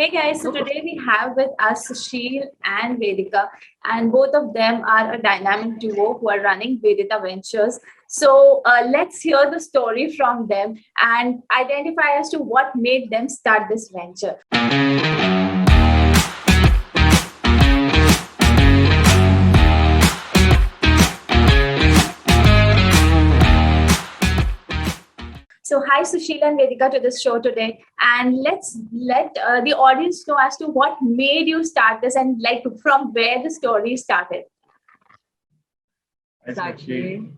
Hey guys, so today we have with us Sushil and Vedika, and both of them are a dynamic duo who are running Vedita Ventures. So let's hear the story from them and identify as to what made them start this venture. So hi Sushil and Vedika to this show today, and let's let the audience know as to what made you start this and like from where the story started. Exactly.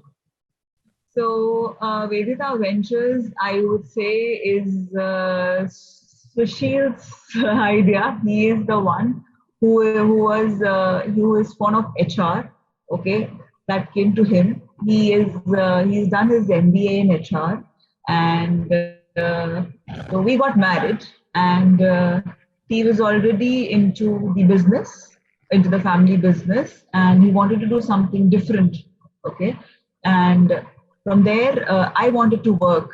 So Vedita Ventures, I would say, is Sushil's idea. He is the one who is fond of HR. Okay, that came to him. He's done his MBA in HR, and so we got married, and he was already into the business, into the family business, and he wanted to do something different. Okay, and from there, I wanted to work.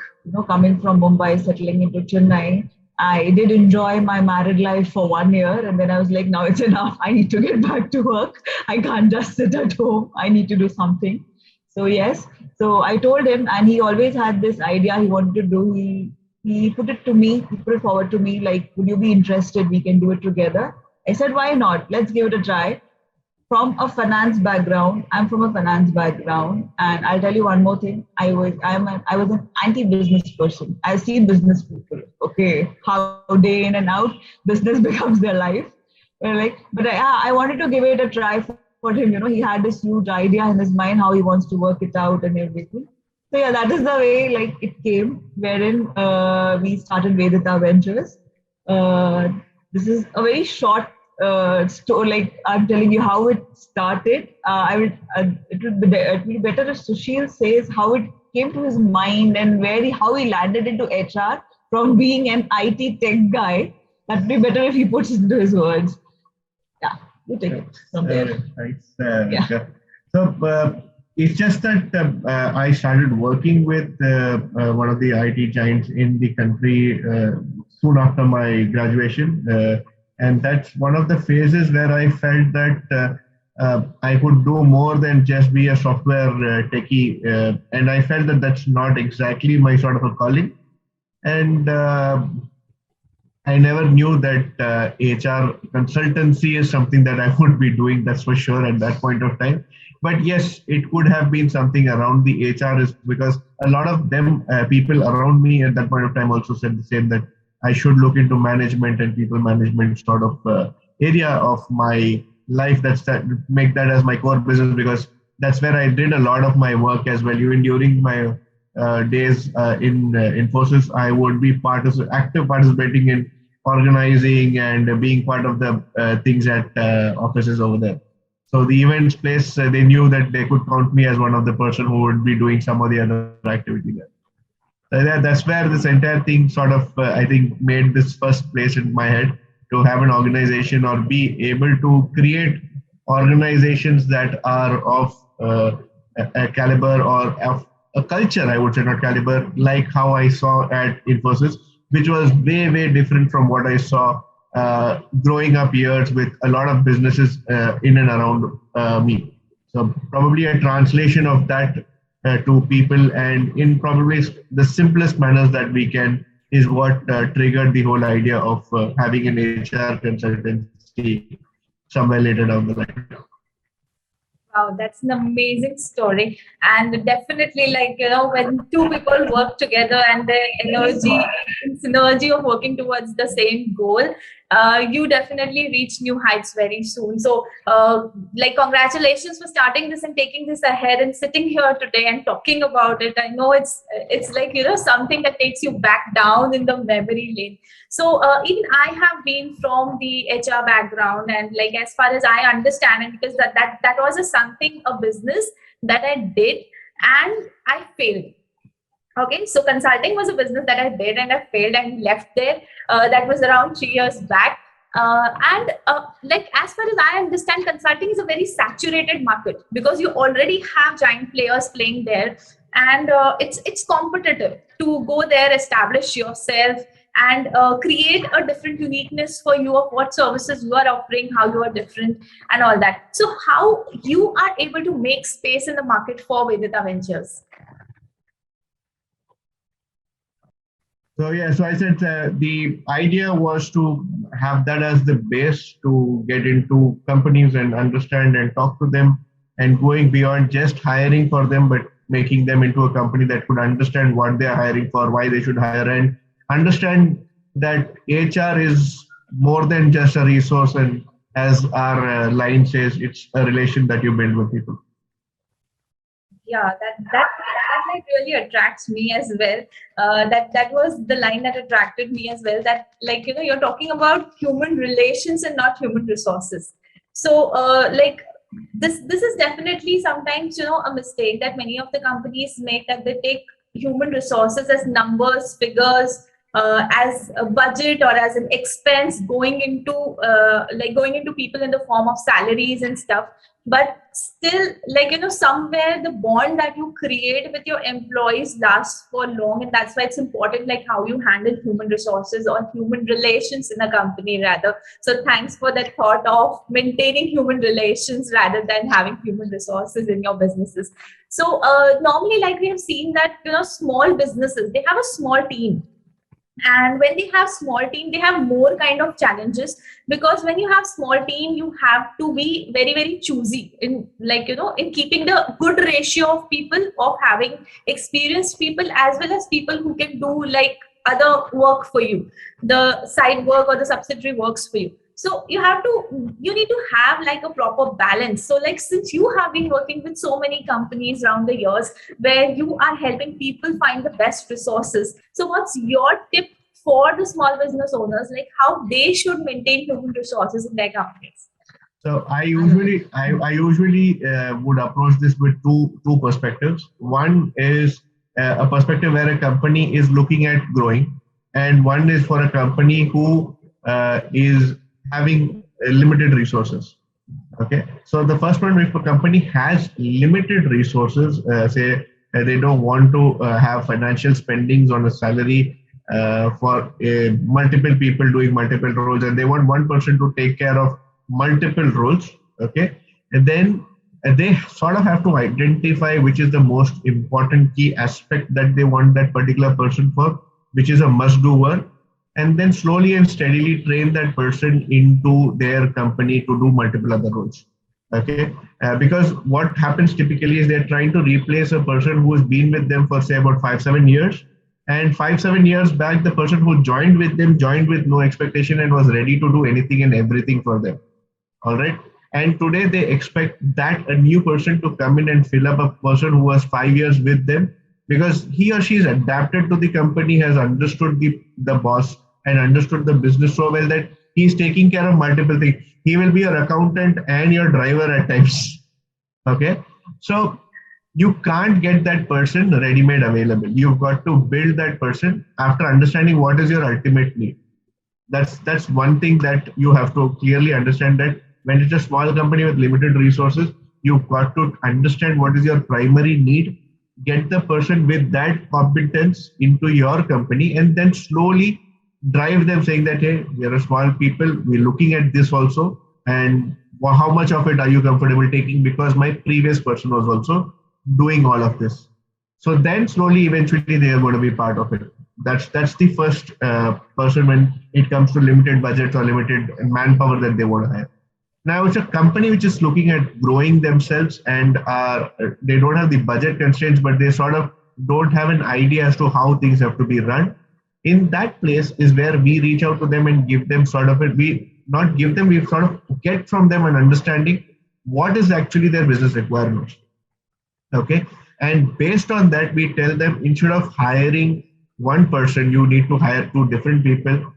Coming from Mumbai, settling into Chennai, I did enjoy my married life for 1 year, and then I was like, now it's enough. I need to get back to work. I can't just sit at home. I need to do something. So yes, so I told him, and he always had this idea he wanted to do. He put it to me. He put it forward to me, like, would you be interested? We can do it together. I said, why not? Let's give it a try. From a finance background, I'm from a finance background, and I'll tell you one more thing. I was an anti-business person. I've seen business people, okay, how day in and out business becomes their life. But I wanted to give it a try for him. He had this huge idea in his mind how he wants to work it out and everything. So yeah, that is the way like it came, wherein we started Vedita Ventures. This is a very short story. Like I'm telling you how it started. It will be better if Sushil says how it came to his mind and how he landed into HR from being an IT tech guy. That'd be better if he puts it into his words. Yeah, you take it from there. Thanks. So it's just that I started working with one of the IT giants in the country soon after my graduation. And that's one of the phases where I felt that I could do more than just be a software techie. And I felt that that's not exactly my sort of a calling. And I never knew that HR consultancy is something that I would be doing, that's for sure, at that point of time. But yes, it could have been something around the HR, is because a lot of them, people around me at that point of time also said the same, that I should look into management and people management sort of area of my life. Make that as my core business, because that's where I did a lot of my work as well. Even during my days in Infosys, I would be active participating in organizing and being part of the things at offices over there. So the events place, they knew that they could count me as one of the person who would be doing some of the other activity there. That's where this entire thing sort of, I think, made this first place in my head to have an organization or be able to create organizations that are of a caliber or of a culture, I would say, not caliber, like how I saw at Infosys, which was way, way different from what I saw growing up years with a lot of businesses in and around me. So probably a translation of that to people, and in probably the simplest manners that we can, is what triggered the whole idea of having an HR consultancy somewhere later down the line. Wow, that's an amazing story. And definitely, when two people work together and the synergy of working towards the same goal, you definitely reach new heights very soon. So, congratulations for starting this and taking this ahead and sitting here today and talking about it. I know it's something that takes you back down in the memory lane. So even I have been from the HR background, and as far as I understand it, because that was a business that I did and I failed. Okay, so consulting was a business that I did and I failed and left there. That was around 3 years back. As far as I understand, consulting is a very saturated market because you already have giant players playing there, and it's competitive to go there, establish yourself, and create a different uniqueness for you of what services you are offering, how you are different, and all that. So how you are able to make space in the market for Vedita Ventures? So yeah, so I said the idea was to have that as the base to get into companies and understand and talk to them, and going beyond just hiring for them, but making them into a company that could understand what they are hiring for, why they should hire, and understand that HR is more than just a resource. And as our line says, it's a relation that you build with people. Yeah, that like really attracts me as well. That was the line that attracted me as well, that like, you're talking about human relations and not human resources. So like this is definitely sometimes, a mistake that many of the companies make, that they take human resources as numbers, figures, as a budget or as an expense going into going into people in the form of salaries and stuff. But still, like, somewhere the bond that you create with your employees lasts for long, and that's why it's important, like how you handle human resources or human relations in a company rather. So thanks for that thought of maintaining human relations rather than having human resources in your businesses. So normally, like we have seen that, small businesses, they have a small team, and when they have small team, they have more kind of challenges, because when you have small team, you have to be very, very choosy in, like, in keeping the good ratio of people, of having experienced people as well as people who can do like other work for you, the side work or the subsidiary works for you. So you need to have like a proper balance. So like, since you have been working with so many companies around the years where you are helping people find the best resources, so what's your tip for the small business owners, like how they should maintain human resources in their companies? So I usually would approach this with two perspectives. One is a perspective where a company is looking at growing, and one is for a company who is having limited resources. Okay, so the first one, if a company has limited resources, say they don't want to have financial spendings on a salary for multiple people doing multiple roles, and they want one person to take care of multiple roles. Okay, and then they sort of have to identify which is the most important key aspect that they want that particular person for, which is a must-do work, and then slowly and steadily train that person into their company to do multiple other roles. Okay, because what happens typically is they're trying to replace a person who has been with them for say about 5-7 years, and 5-7 years back the person who joined with them joined with no expectation and was ready to do anything and everything for them. All right, and today they expect that a new person to come in and fill up a person who was 5 years with them, because he or she is adapted to the company, has understood the boss and understood the business so well that he's taking care of multiple things. He will be your accountant and your driver at times. Okay, so you can't get that person ready-made available. You've got to build that person after understanding what is your ultimate need. That's one thing that you have to clearly understand, that when it's a small company with limited resources, you've got to understand what is your primary need, get the person with that competence into your company, and then slowly drive them saying that, hey, we are a small people, we're looking at this also, and how much of it are you comfortable taking, because my previous person was also doing all of this. So then slowly, eventually they are going to be part of it. That's the first person when it comes to limited budgets or limited manpower that they want to hire. Now it's a company which is looking at growing themselves, and they don't have the budget constraints, but they sort of don't have an idea as to how things have to be run. In that place is where we reach out to them and give them sort of we sort of get from them an understanding what is actually their business requirements. Okay, and based on that we tell them, instead of hiring one person, you need to hire two different people,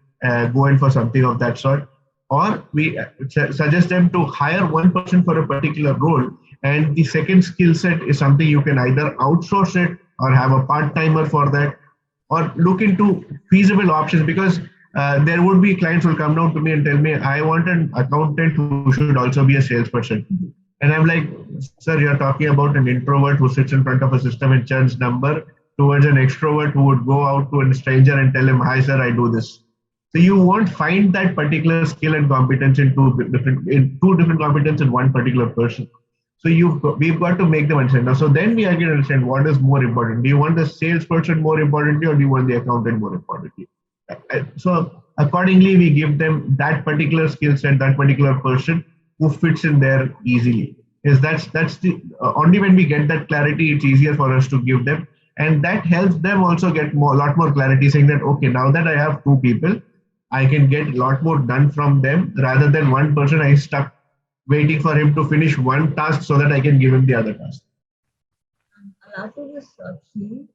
go in for something of that sort. Or we suggest them to hire one person for a particular role, and the second skill set is something you can either outsource it or have a part-timer for that, or look into feasible options, because there would be clients who will come down to me and tell me, I want an accountant who should also be a salesperson. And I'm like, sir, you're talking about an introvert who sits in front of a system and churns number. towards an extrovert who would go out to a stranger and tell him, "Hi, sir, I do this." So you won't find that particular skill and competence in two different competence in one particular person. So we've got to make them understand. Now, so then we again understand what is more important. Do you want the salesperson more importantly, or do you want the accountant more importantly? So accordingly, we give them that particular skill set, that particular person who fits in there easily. Is that's the only when we get that clarity, it's easier for us to give them, and that helps them also get lot more clarity, saying that okay, now that I have two people, I can get a lot more done from them rather than one person I stuck waiting for him to finish one task so that I can give him the other task. After this, Saakshi,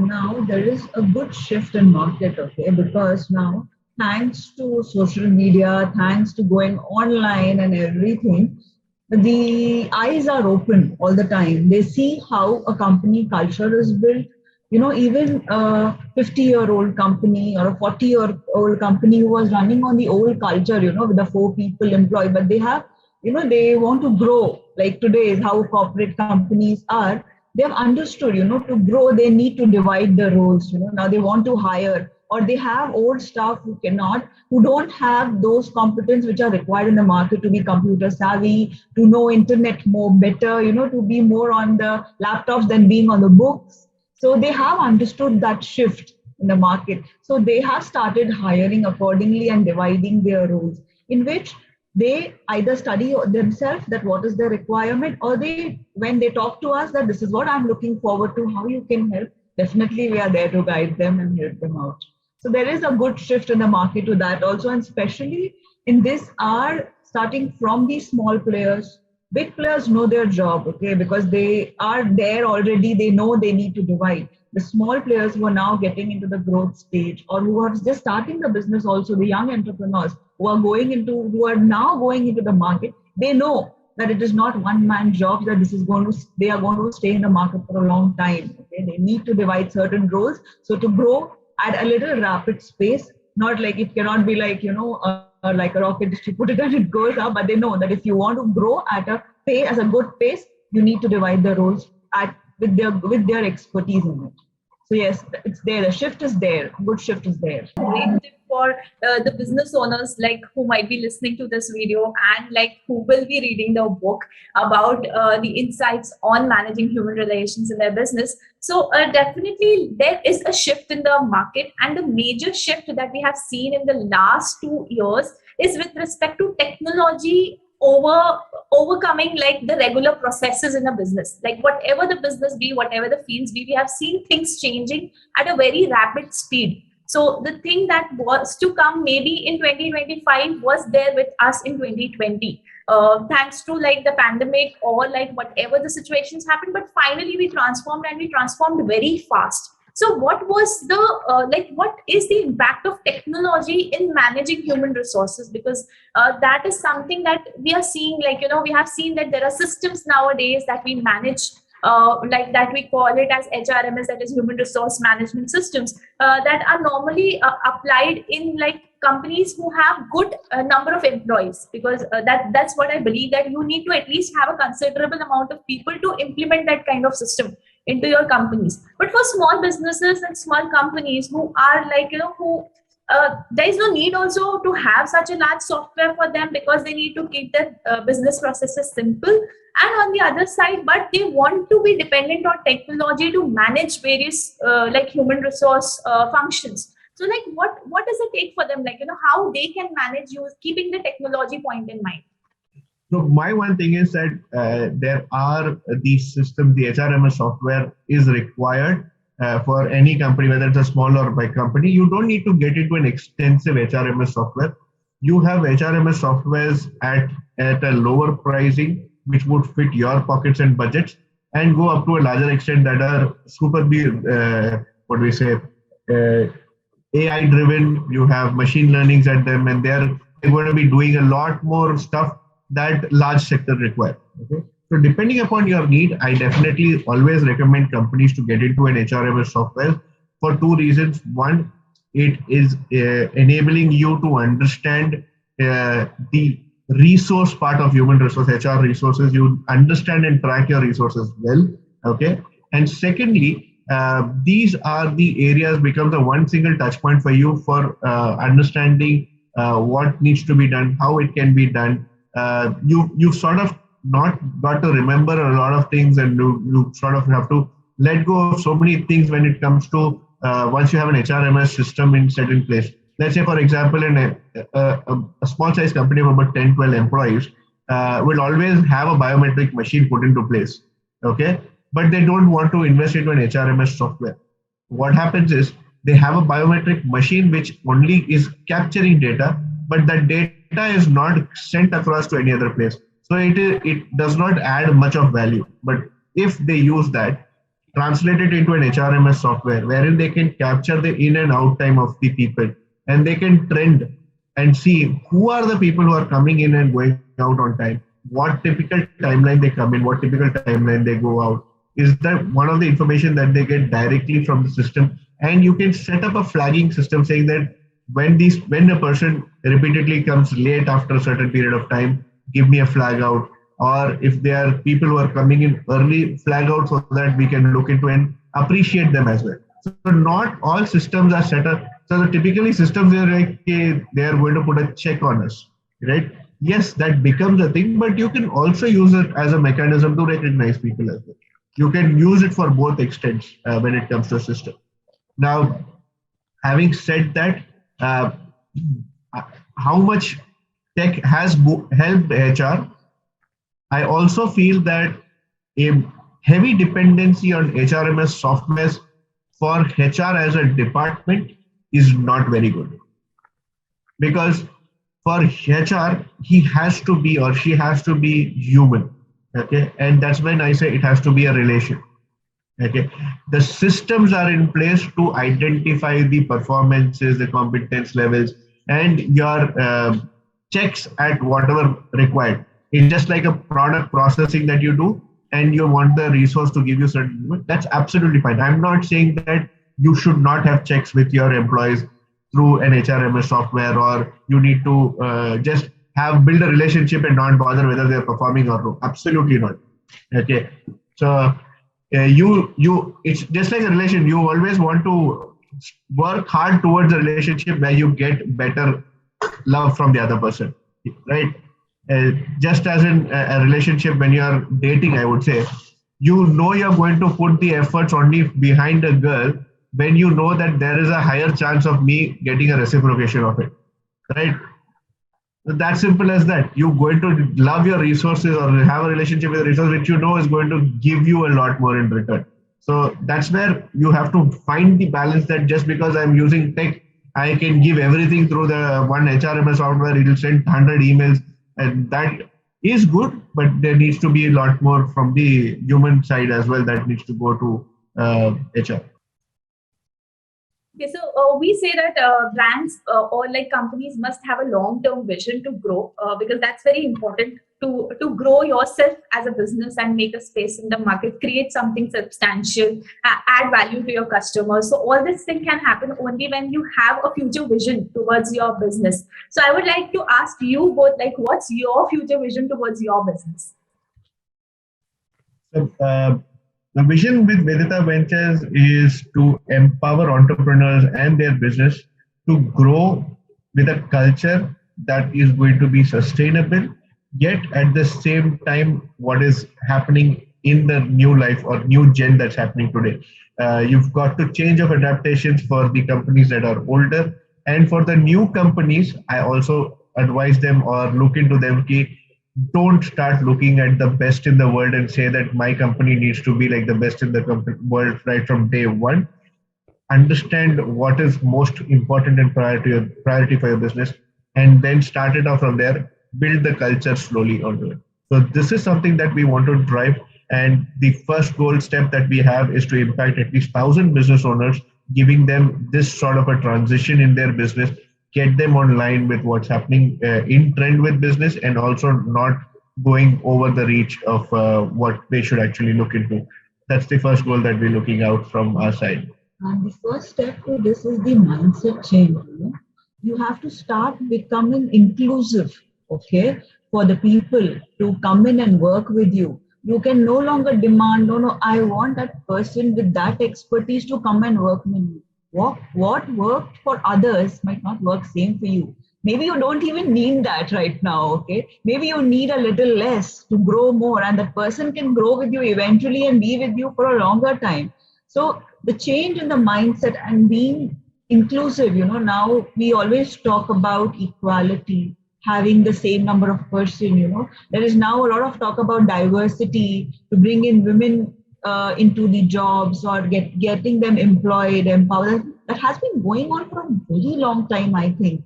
now there is a good shift in market, okay? Because now, thanks to social media, thanks to going online and everything, the eyes are open all the time. They see how a company culture is built. Even a 50-year-old company or a 40-year-old company who was running on the old culture, with the 4 people employed, but they have, they want to grow. Like today is how corporate companies are. They have understood, to grow, they need to divide the roles. Now they want to hire, or they have old staff who don't have those competence which are required in the market to be computer savvy, to know internet more better, to be more on the laptops than being on the books. So they have understood that shift in the market. So they have started hiring accordingly and dividing their roles, in which they either study themselves that what is their requirement, or when they talk to us that this is what I'm looking forward to, how you can help, definitely we are there to guide them and help them out. So there is a good shift in the market to that also, and especially in this are starting from these small players. Big players know their job, okay, because they are there already, they know they need to divide. The small players who are now getting into the growth stage, or who are just starting the business also, the young entrepreneurs who are now going into the market, they know that it is not one-man job, that they are going to stay in the market for a long time. Okay? They need to divide certain roles. So to grow at a little rapid space, not like it cannot be like, like a rocket, you put it and it goes up, but they know that if you want to grow at a good pace, you need to divide the roles with their expertise in it. So yes, it's there. The shift is there. Good shift is there. Great tip for the business owners like who might be listening to this video and like who will be reading the book about the insights on managing human relations in their business. So definitely there is a shift in the market, and the major shift that we have seen in the last 2 years is with respect to technology overcoming like the regular processes in a business. Like whatever the business be, whatever the fields be, we have seen things changing at a very rapid speed. So the thing that was to come maybe in 2025 was there with us in 2020. Thanks to like the pandemic or like whatever the situations happened, but finally we transformed, and we transformed very fast. So what was the what is the impact of technology in managing human resources? Because that is something that we are seeing, we have seen that there are systems nowadays that we manage, like that we call it as HRMS, that is human resource management systems, that are normally applied in like companies who have good number of employees, because that's what I believe, that you need to at least have a considerable amount of people to implement that kind of system into your companies. But for small businesses and small companies who are like, there is no need also to have such a large software for them, because they need to keep their business processes simple. And on the other side, but they want to be dependent on technology to manage various like human resource functions. So like what does it take for them? How they can manage keeping the technology point in mind? So my one thing is that there are these systems, the HRMS software is required for any company, whether it's a small or big company. You don't need to get into an extensive HRMS software. You have HRMS softwares at a lower pricing, which would fit your pockets and budgets, and go up to a larger extent that are super, AI driven. You have machine learnings at them, and they're going to be doing a lot more stuff that large sector require. Okay, so depending upon your need, I definitely always recommend companies to get into an HRMS software for 2 reasons. One, it is enabling you to understand the resource part of human resource, HR resources. You understand and track your resources well. Okay, and secondly, these are the areas become the one single touch point for you for understanding what needs to be done, how it can be done. You sort of not got to remember a lot of things, and you sort of have to let go of so many things when it comes to once you have an HRMS system in set in place. Let's say, for example, in a small size company of about 10, 12 employees will always have a biometric machine put into place. Okay. But they don't want to invest into an HRMS software. What happens is they have a biometric machine which only is capturing data, but that data is not sent across to any other place. So it does not add much of value. But if they use that, translate it into an HRMS software wherein they can capture the in and out time of the people, and they can trend and see who are the people who are coming in and going out on time, what typical timeline they come in, what typical timeline they go out. Is that one of the information that they get directly from the system? And you can set up a flagging system saying that when a person repeatedly comes late after a certain period of time, give me a flag out. Or if there are people who are coming in early, flag out so that we can look into and appreciate them as well. So not all systems are set up. So typically systems are like, okay, they are going to put a check on us, right? Yes, that becomes a thing, but you can also use it as a mechanism to recognize people as well. You can use it for both extents when it comes to a system. Now, having said that, how much tech has helped HR, I also feel that a heavy dependency on HRMS softwares for HR as a department is not very good. Because for HR, he has to be or she has to be human. Okay, and that's when I say it has to be a relation. Okay, the systems are in place to identify the performances, the competence levels, and your checks at whatever required. It's just like a product processing that you do, and you want the resource to give you certain. That's absolutely fine. I'm not saying that you should not have checks with your employees through an HRMS software, or you need to just build a relationship and not bother whether they're performing or not. Absolutely not. Okay, so it's just like a relation. You always want to work hard towards a relationship where you get better love from the other person, right? Just as in a relationship when you are dating, I would say, you know you're going to put the efforts only behind a girl when you know that there is a higher chance of me getting a reciprocation of it, right? That simple as that. You're going to love your resources or have a relationship with a resource which you know is going to give you a lot more in return. So that's where you have to find the balance, that just because I'm using tech, I can give everything through the one HRMS software, it will send 100 emails, and that is good, but there needs to be a lot more from the human side as well that needs to go to HR. Okay, so we say that brands or like companies must have a long-term vision to grow because that's very important to grow yourself as a business and make a space in the market, create something substantial, add value to your customers. So all this thing can happen only when you have a future vision towards your business. So I would like to ask you both, like, what's your future vision towards your business? So, the vision with Vedita Ventures is to empower entrepreneurs and their business to grow with a culture that is going to be sustainable, yet at the same time, what is happening in the new life or new gen that's happening today. You've got to change of adaptations for the companies that are older, and for the new companies, I also advise them or look into them. Don't start looking at the best in the world and say that my company needs to be like the best in the world right from day one. Understand what is most important and priority for your business, and then start it off from there. Build the culture slowly onto it. So this is something that we want to drive, and the first goal step that we have is to impact at least 1,000 business owners, giving them this sort of a transition in their business, get them online with what's happening in trend with business, and also not going over the reach of what they should actually look into. That's the first goal that we're looking out from our side. And the first step to this is the mindset change. You have to start becoming inclusive, okay, for the people to come in and work with you. You can no longer demand, no, I want that person with that expertise to come and work with me. What worked for others might not work same for you. Maybe you don't even need that right now, okay? Maybe you need a little less to grow more, and that person can grow with you eventually and be with you for a longer time. So the change in the mindset and being inclusive, now we always talk about equality, having the same number of person. There is now a lot of talk about diversity to bring in women into the jobs or getting them employed, empowered. That has been going on for a very long time, I think,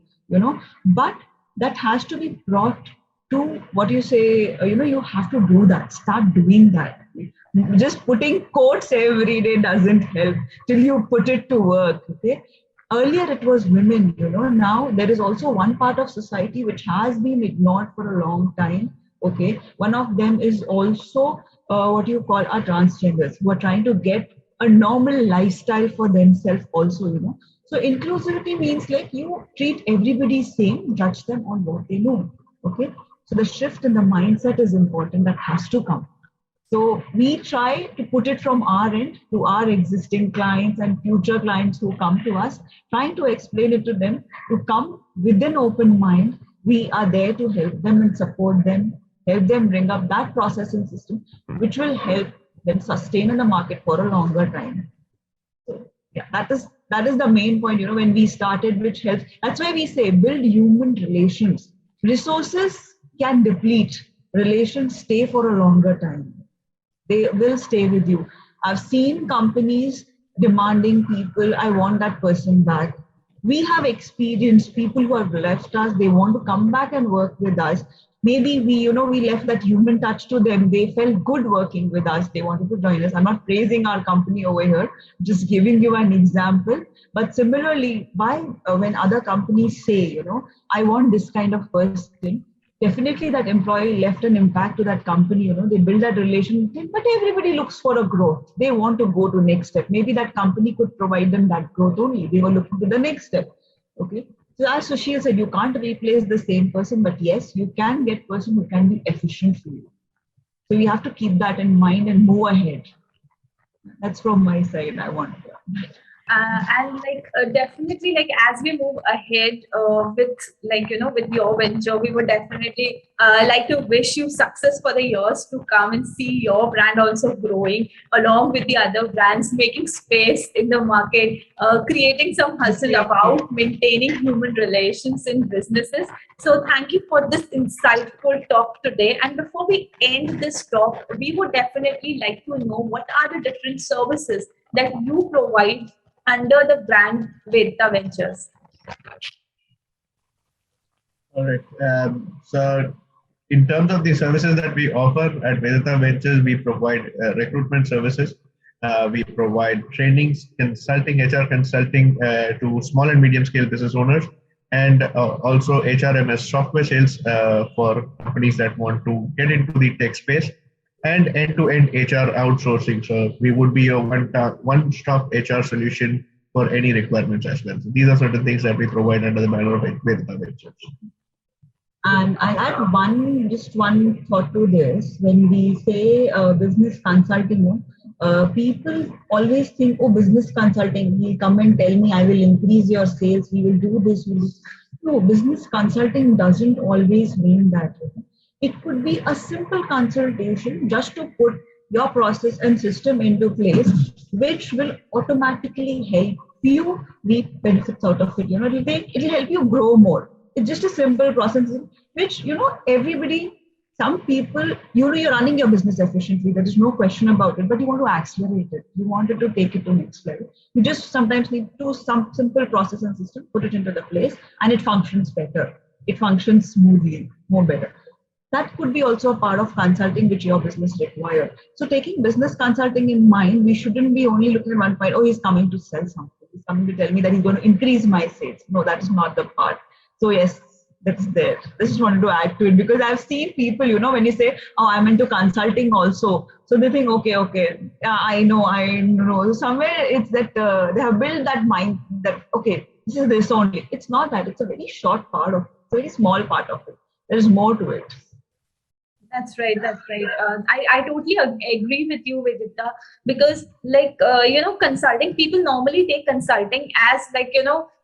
but that has to be brought to what you say, you have to do that, start doing that. Just putting quotes every day doesn't help till you put it to work, okay? Earlier it was women, now there is also one part of society which has been ignored for a long time, okay? One of them is also what you call are transgenders who are trying to get a normal lifestyle for themselves also, So inclusivity means like you treat everybody same, judge them on what they know, okay? So the shift in the mindset is important, that has to come. So we try to put it from our end to our existing clients and future clients who come to us, trying to explain it to them to come with an open mind. We are there to help them and support them, help them bring up that processing system, which will help them sustain in the market for a longer time. So yeah, that is the main point, when we started, which helps. That's why we say build human relations. Resources can deplete, relations stay for a longer time. They will stay with you. I've seen companies demanding people, I want that person back. We have experienced people who have left us, they want to come back and work with us. Maybe we left that human touch to them. They felt good working with us. They wanted to join us. I'm not praising our company over here, just giving you an example. But similarly, when other companies say, I want this kind of person, definitely that employee left an impact to that company. They build that relationship, but everybody looks for a growth. They want to go to next step. Maybe that company could provide them that growth only. They were looking to the next step. Okay. So as Sushil said, you can't replace the same person, but yes, you can get person who can be efficient for you. So you have to keep that in mind and move ahead. That's from my side. I want to. And definitely, as we move ahead with with your venture, we would definitely like to wish you success for the years to come and see your brand also growing along with the other brands, making space in the market, creating some hustle about maintaining human relations in businesses. So thank you for this insightful talk today. And before we end this talk, we would definitely like to know what are the different services that you provide under the brand Vedika Ventures. All right. So in terms of the services that we offer at Vedika Ventures, we provide recruitment services. We provide trainings, consulting, HR consulting to small and medium scale business owners, and also HRMS software sales for companies that want to get into the tech space, and end-to-end HR outsourcing. So we would be a one-stop HR solution for any requirements as well. So these are certain things that we provide under the banner of Vedika Ventures. And I add just one thought to this. When we say business consulting, people always think, oh, business consulting, he'll come and tell me, I will increase your sales, we will do this. No, business consulting doesn't always mean that. It could be a simple consultation just to put your process and system into place, which will automatically help you reap benefits out of it. It'll help you grow more. It's just a simple process, which, everybody, some people, you're running your business efficiently. There is no question about it, but you want to accelerate it. You wanted to take it to next level. You just sometimes need to some simple process and system, put it into the place, and it functions better. It functions smoothly, more better. That could be also a part of consulting which your business requires. So taking business consulting in mind, we shouldn't be only looking at one point, oh, he's coming to sell something. He's coming to tell me that he's going to increase my sales. No, that is not the part. So yes, that's there. I just wanted to add to it because I've seen people, when you say, oh, I'm into consulting also. So they think, okay, I know. Somewhere it's that they have built that mind that, okay, this is this only. It's not that. It's a very short part of, very small part of it. There's more to it. That's right. That's right. I totally agree with you, Vedita, because consulting, people normally take consulting as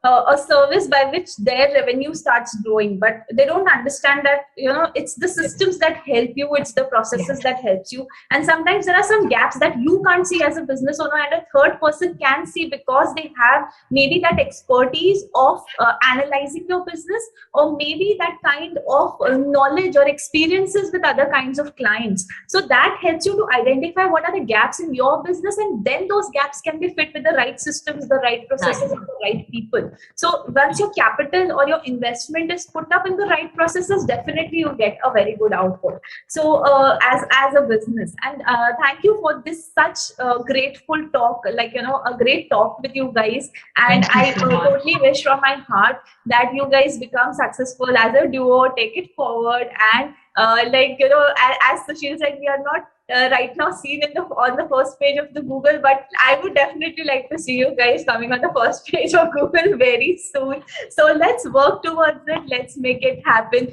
a service by which their revenue starts growing, but they don't understand that it's the systems that help you, it's the processes Yes. that helps you, and sometimes there are some gaps that you can't see as a business owner, and a third person can see because they have maybe that expertise of analyzing your business, or maybe that kind of knowledge or experiences with other kinds of clients. So that helps you to identify what are the gaps in your business, and then those gaps can be fit with the right systems, the right processes, and the right people. So once your capital or your investment is put up in the right processes, definitely you get a very good output. So as a business, and thank you for this such grateful talk, a great talk with you guys. And Thank you I so much. totally wish from my heart that you guys become successful as a duo, take it forward, and as Sushil said, we are not right now seen on the first page of the Google, but I would definitely like to see you guys coming on the first page of Google very soon. So let's work towards it. Let's make it happen.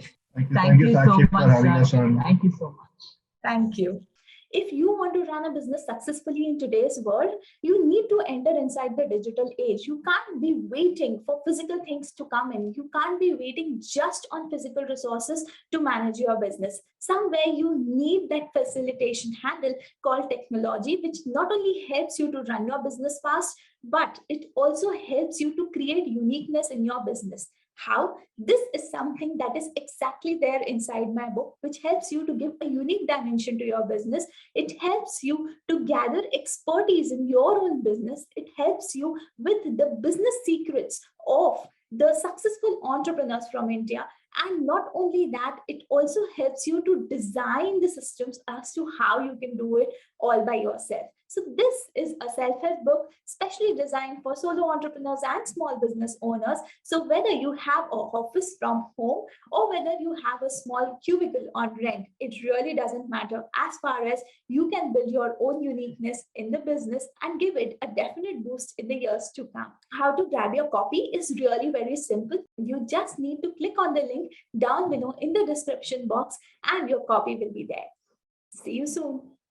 Thank you, So Saakshi, for much, having us sir. on. Thank you so much. Thank you. If you want to run a business successfully in today's world, you need to enter inside the digital age. You can't be waiting for physical things to come in. You can't be waiting just on physical resources to manage your business. Somewhere you need that facilitation handle called technology, which not only helps you to run your business fast, but it also helps you to create uniqueness in your business. How? This is something that is exactly there inside my book, which helps you to give a unique dimension to your business. It helps you to gather expertise in your own business. It helps you with the business secrets of the successful entrepreneurs from India. And not only that, it also helps you to design the systems as to how you can do it all by yourself. So this is a self-help book specially designed for solo entrepreneurs and small business owners. So whether you have an office from home or whether you have a small cubicle on rent, it really doesn't matter, as far as you can build your own uniqueness in the business and give it a definite boost in the years to come. How to grab your copy is really very simple. You just need to click on the link down below in the description box and your copy will be there. See you soon.